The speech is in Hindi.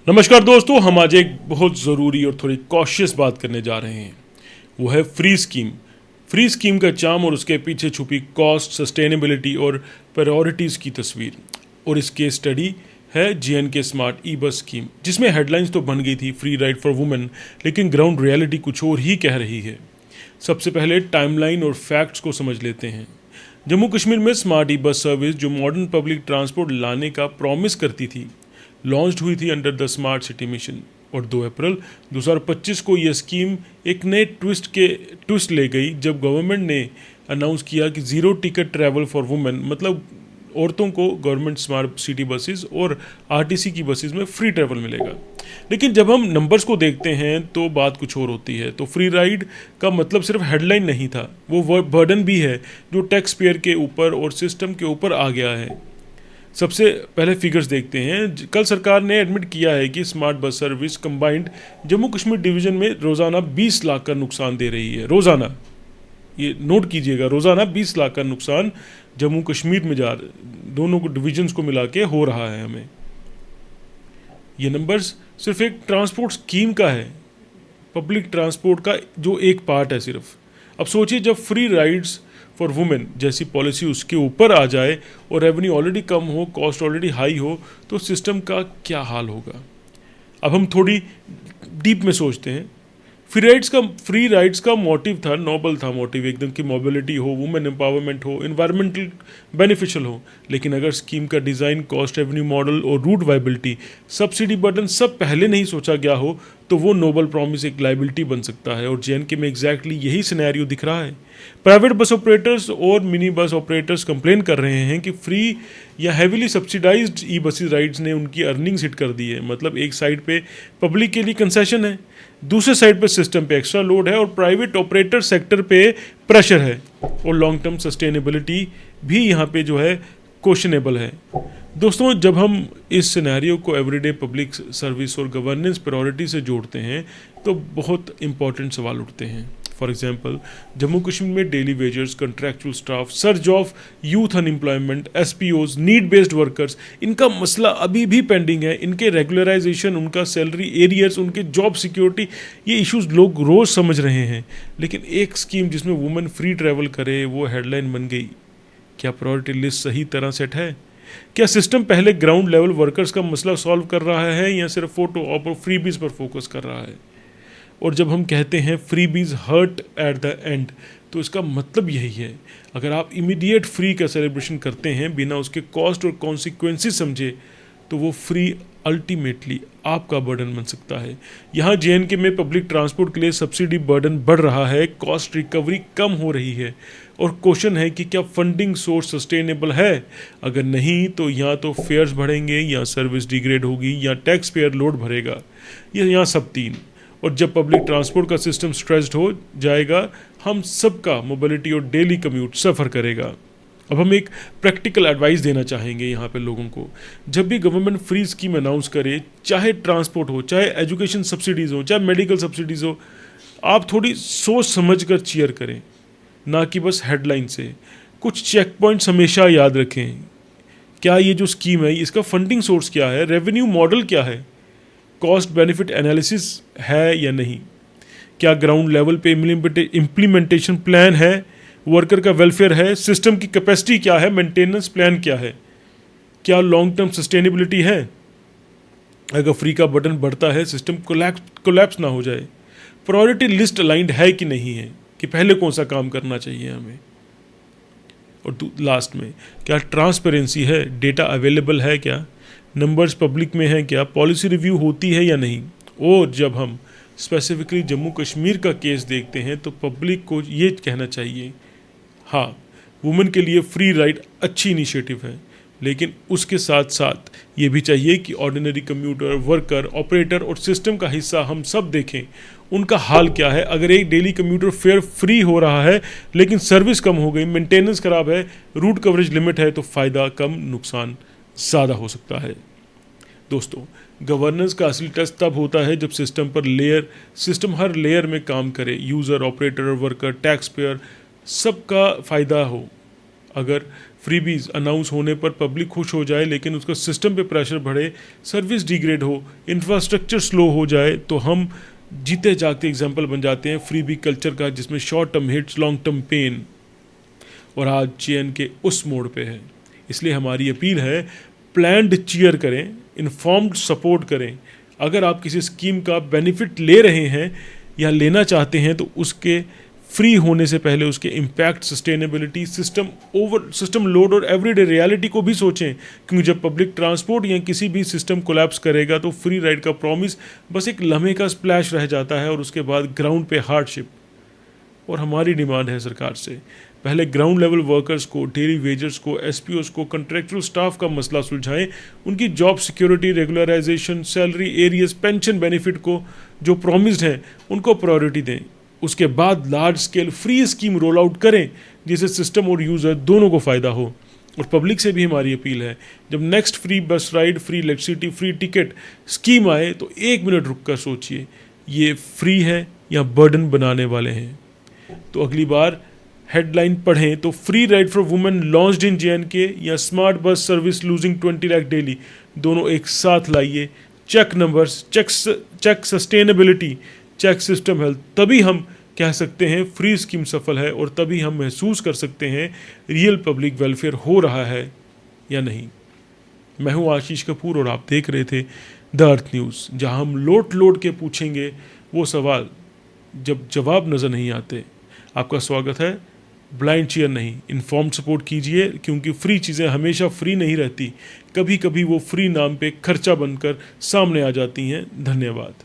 नमस्कार दोस्तों, हम आज एक बहुत ज़रूरी और थोड़ी कॉशियस बात करने जा रहे हैं। वो है फ्री स्कीम। फ्री स्कीम का चार्म और उसके पीछे छुपी कॉस्ट, सस्टेनेबिलिटी और प्रायोरिटीज़ की तस्वीर। और इस केस स्टडी है JNK स्मार्ट ई बस स्कीम, जिसमें हेडलाइंस तो बन गई थी फ्री राइड फॉर वुमेन, लेकिन ग्राउंड रियलिटी कुछ और ही कह रही है। सबसे पहले टाइमलाइन और फैक्ट्स को समझ लेते हैं। जम्मू कश्मीर में स्मार्ट ई बस सर्विस, जो मॉडर्न पब्लिक ट्रांसपोर्ट लाने का प्रॉमिस करती थी, लॉन्च हुई थी under the smart city mission. और 2 अप्रैल 2025 को यह स्कीम एक नए ट्विस्ट ले गई, जब गवर्नमेंट ने अनाउंस किया कि zero ticket travel for women, मतलब औरतों को गवर्नमेंट स्मार्ट सिटी बसेस और RTC की बसेस में फ्री ट्रैवल मिलेगा। लेकिन जब हम नंबर्स को देखते हैं तो बात कुछ और होती है। तो फ्री राइड का मतलब सिर्फ हेडलाइन नहीं था, वो बर्डन भी है जो टैक्स पेयर के ऊपर और सिस्टम के ऊपर आ गया है। सबसे पहले फिगर्स देखते हैं। कल सरकार ने एडमिट किया है कि smart bus service combined Jammu Kashmir division में रोज़ाना 20 लाख का नुकसान दे रही है। रोज़ाना, ये नोट कीजिएगा, रोज़ाना 20 लाख का नुकसान जम्मू कश्मीर में दोनों को डिविजन्स को मिला के हो रहा है हमें। ये नंबर्स सिर्फ एक ट्रांसपोर्ट स्कीम का है, पब्लिक ट्रांसपोर्ट का जो एक पार्ट है सिर्फ। अब सोचिए, जब फ्री राइड्स फॉर वुमेन जैसी पॉलिसी उसके ऊपर आ जाए और रेवेन्यू ऑलरेडी कम हो, कॉस्ट ऑलरेडी हाई हो, तो सिस्टम का क्या हाल होगा। अब हम थोड़ी डीप में सोचते हैं। फ्री राइड्स का मोटिव था, नोबल था मोटिव एकदम, कि मोबिलिटी हो, वुमेन एम्पावरमेंट हो, इन्वायरमेंटल बेनिफिशियल हो। लेकिन अगर स्कीम का डिज़ाइन, कॉस्ट रेवेन्यू मॉडल और रूट वाइबिलिटी, सब्सिडी बर्डन सब पहले नहीं सोचा गया हो, तो वो नोबल प्रॉमिस एक लाइबिलिटी बन सकता है। और JNK में एग्जैक्टली यही सिनेरियो दिख रहा है। प्राइवेट बस ऑपरेटर्स और मिनी बस ऑपरेटर्स कंप्लेन कर रहे हैं कि फ्री या heavily subsidised e buses rides ने उनकी अर्निंग्स हिट कर दी है। मतलब एक साइड पे पब्लिक के लिए कंसेशन है, दूसरे साइड पे सिस्टम पे एक्स्ट्रा लोड है और प्राइवेट ऑपरेटर सेक्टर पे प्रेशर है। और लॉन्ग टर्म सस्टेनेबिलिटी भी यहाँ पे जो है क्वेश्चनेबल है। दोस्तों, जब हम इस सिनेरियो को एवरीडे पब्लिक सर्विस और गवर्नेंस प्रायोरिटी से जोड़ते हैं तो बहुत इंपॉर्टेंट सवाल उठते हैं। फॉर एग्जांपल, जम्मू कश्मीर में daily wagers, contractual staff, surge of youth unemployment, SPOs, need based workers, इनका मसला अभी भी पेंडिंग है। इनके रेगुलराइजेशन, उनका सैलरी एरियर्स, उनके जॉब सिक्योरिटी, ये इश्यूज लोग रोज़ समझ रहे हैं। लेकिन एक स्कीम जिसमें वुमेन फ्री ट्रैवल करे, वो हेडलाइन बन गई। क्या प्रायोरिटी लिस्ट सही तरह सेट है? क्या सिस्टम पहले ग्राउंड लेवल वर्कर्स का मसला सॉल्व कर रहा है या सिर्फ फोटो और फ्रीबीज पर फोकस कर रहा है? और जब हम कहते हैं freebies hurt at the end, तो इसका मतलब यही है। अगर आप इमीडिएट फ्री का सेलिब्रेशन करते हैं बिना उसके कॉस्ट और कॉन्सिक्वेंसेस समझे, तो वो फ्री अल्टीमेटली आपका बर्डन बन सकता है। यहाँ JNK में पब्लिक ट्रांसपोर्ट के लिए सब्सिडी बर्डन बढ़ रहा है, कॉस्ट रिकवरी कम हो रही है। और क्वेश्चन है कि क्या फंडिंग सोर्स सस्टेनेबल है? अगर नहीं, तो या तो फेयर्स बढ़ेंगे, या सर्विस डिग्रेड होगी, या टैक्स पेयर लोड भरेगा, ये यहाँ सब तीन। और जब पब्लिक ट्रांसपोर्ट का सिस्टम स्ट्रेस्ड हो जाएगा, हम सबका मोबिलिटी और डेली कम्यूट सफ़र करेगा। अब हम एक प्रैक्टिकल एडवाइस देना चाहेंगे यहाँ पे लोगों को। जब भी गवर्नमेंट फ्री स्कीम अनाउंस करे, चाहे ट्रांसपोर्ट हो, चाहे एजुकेशन सब्सिडीज़ हो, चाहे मेडिकल सब्सिडीज़ हो, आप थोड़ी सोच समझ कर चीयर करें, ना कि बस हेडलाइन से। कुछ चेक पॉइंट्स हमेशा याद रखें। क्या ये जो स्कीम है, इसका फंडिंग सोर्स क्या है, रेवेन्यू मॉडल क्या है, कॉस्ट बेनिफिट एनालिसिस है या नहीं, क्या ग्राउंड लेवल पे इम्प्लीमेंटेशन प्लान है, वर्कर का वेलफेयर है, सिस्टम की कैपेसिटी क्या है, मेंटेनेंस प्लान क्या है, क्या लॉन्ग टर्म सस्टेनेबिलिटी है। अगर फ्री का बटन बढ़ता है, सिस्टम कोलैप्स ना हो जाए। प्रायोरिटी लिस्ट अलाइंड है कि नहीं है, कि पहले कौन सा काम करना चाहिए हमें। और लास्ट में, क्या ट्रांसपेरेंसी है, डेटा अवेलेबल है, क्या नंबर्स पब्लिक में है, क्या पॉलिसी रिव्यू होती है या नहीं। और जब हम स्पेसिफिकली जम्मू कश्मीर का केस देखते हैं तो पब्लिक को ये कहना चाहिए, हाँ, वुमेन के लिए फ्री राइड अच्छी इनिशिएटिव है, लेकिन उसके साथ साथ ये भी चाहिए कि ऑर्डिनरी कम्यूटर, वर्कर, ऑपरेटर और सिस्टम का हिस्सा हम सब देखें, उनका हाल क्या है। अगर एक डेली कम्यूटर फेयर फ्री हो रहा है लेकिन सर्विस कम हो गई, मेंटेनेंस खराब है, रूट कवरेज लिमिट है, तो फ़ायदा कम, नुकसान ज़्यादा हो सकता है। दोस्तों, गवर्नेंस का असली टेस्ट तब होता है जब सिस्टम हर लेयर में काम करे, user, operator, worker, tax payer, सबका फ़ायदा हो। अगर फ्रीबीज अनाउंस होने पर पब्लिक खुश हो जाए लेकिन उसका सिस्टम पे प्रेशर बढ़े, सर्विस डिग्रेड हो, इंफ्रास्ट्रक्चर स्लो हो जाए, तो हम जीते जागते एग्जाम्पल बन जाते हैं फ्रीबी कल्चर का, जिसमें short term hits long term pain. और आज चेन के उस मोड़ पे है। इसलिए हमारी अपील है, प्लान्ड चीयर करें, इन्फॉर्म्ड सपोर्ट करें। अगर आप किसी स्कीम का बेनिफिट ले रहे हैं या लेना चाहते हैं तो उसके फ्री होने से पहले उसके इम्पैक्ट, सस्टेनेबिलिटी, सिस्टम लोड और एवरीडे रियलिटी को भी सोचें, क्योंकि जब पब्लिक ट्रांसपोर्ट या किसी भी सिस्टम कोलैप्स करेगा तो फ्री राइड का प्रॉमिस बस एक लम्हे का स्प्लैश रह जाता है और उसके बाद ग्राउंड पे हार्डशिप। और हमारी डिमांड है सरकार से, पहले ग्राउंड लेवल वर्कर्स को, डेली वेजर्स को, एसपीओस को, कॉन्ट्रैक्चुअल स्टाफ का मसला सुलझाएं, उनकी job security, regularisation, salary arrears, pension benefit को जो प्रॉमिस्ड हैं उनको प्रायोरिटी दें। उसके बाद large scale free scheme roll out करें जिससे सिस्टम और यूज़र दोनों को फ़ायदा हो। और पब्लिक से भी हमारी अपील है, जब नेक्स्ट फ्री बस ride, free electricity, free ticket scheme आए तो 1 मिनट रुक कर सोचिए, ये फ्री है या बर्डन बनाने वाले हैं। तो अगली बार हेडलाइन पढ़ें तो free ride for women launched in JNK या smart bus service losing 20 lakh daily, दोनों एक साथ लाइए। Check numbers, check sustainability, check system health, तभी हम कह सकते हैं फ्री स्कीम सफल है और तभी हम महसूस कर सकते हैं रियल पब्लिक वेलफेयर हो रहा है या नहीं। मैं हूं आशीष कपूर और आप देख रहे थे द अर्थ न्यूज़, जहां हम लोट के पूछेंगे वो सवाल जब जवाब नज़र नहीं आते। आपका स्वागत है, ब्लाइंड चीयर नहीं, इन्फॉर्म्ड सपोर्ट कीजिए, क्योंकि फ्री चीज़ें हमेशा फ्री नहीं रहती, कभी कभी वो फ्री नाम पे खर्चा बनकर सामने आ जाती हैं। धन्यवाद।